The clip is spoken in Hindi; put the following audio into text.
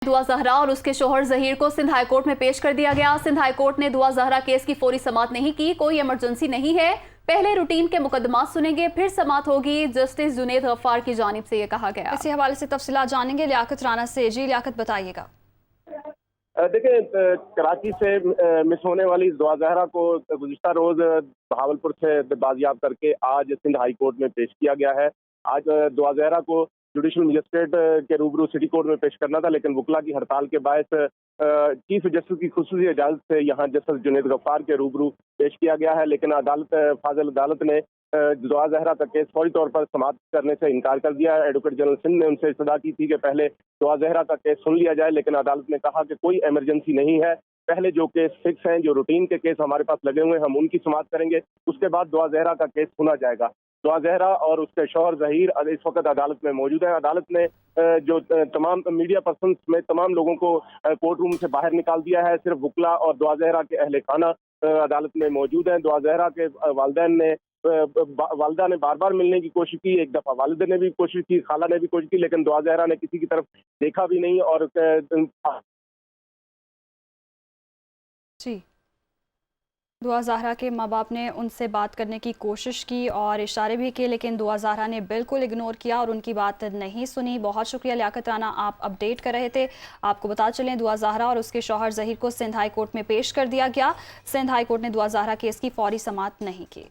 दुआ जहरा और उसके शोहर जहीर को सिंध हाई कोर्ट में पेश कर दिया गया। सिंध हाई कोर्ट ने दुआ जहरा केस की फौरी समाअत नहीं की। कोई इमरजेंसी नहीं है, पहले रूटीन के मुकदमा सुनेंगे फिर समाअत होगी। जस्टिस जुनेद गफ्फार की जानिब से ये कहा गया। इसी हवाले से तफसीलात जानेंगे लियाकत राना से। जी लियाकत, बताइएगा। देखिए, कराची से मिस होने वाली दुआ जहरा को गुज़िश्ता रोज बहावलपुर से बाजियाब करके आज सिंध हाई कोर्ट में पेश किया गया है। आज दुआ जहरा को जुडिशल मजिस्ट्रेट के रूबरू सिटी कोर्ट में पेश करना था, लेकिन वकला की हड़ताल के बायस चीफ जस्टिस की खुसूसी इजाजत से यहाँ जस्टिस जुनेद गफ्फार के रूबरू पेश किया गया है। लेकिन फाजिल अदालत ने दुआ जहरा का केस फौरी तौर पर समाप्त करने से इनकार कर दिया है। एडवोकेट जनरल सिंध ने उनसे इस्तदा की थी कि पहले दुआ जहरा का केस सुन लिया जाए, लेकिन अदालत ने कहा कि कोई इमरजेंसी नहीं है, पहले जो केस फिक्स हैं, जो रूटीन के केस हमारे पास लगे हुए हैं, हम उनकी समाप्त करेंगे, उसके बाद दुआ जहरा का केस सुना जाएगा। दुआ जहरा और उसके शौहर जहीर इस वक्त अदालत में मौजूद हैं। अदालत ने जो तमाम मीडिया पर्सन में तमाम लोगों को कोर्ट रूम से बाहर निकाल दिया है। सिर्फ वकला और दुआ जहरा के अहले खाना अदालत में मौजूद हैं। दुआ जहरा के वालदा ने बार बार मिलने की कोशिश की, एक दफ़ा वालिद ने भी कोशिश की, खाला ने भी कोशिश की, लेकिन दुआ जहरा ने किसी की तरफ देखा भी नहीं। और जी, दुआ जहरा के माँ बाप ने उनसे बात करने की कोशिश की और इशारे भी किए, लेकिन दुआ जहरा ने बिल्कुल इग्नोर किया और उनकी बात नहीं सुनी। बहुत शुक्रिया लियाकत राना, आप अपडेट कर रहे थे। आपको बता चलें, दुआ जहरा और उसके शौहर जहीर को सिंध हाई कोर्ट में पेश कर दिया गया। सिंध हाई कोर्ट ने दुआ जहरा केस की फौरी समाअत नहीं की।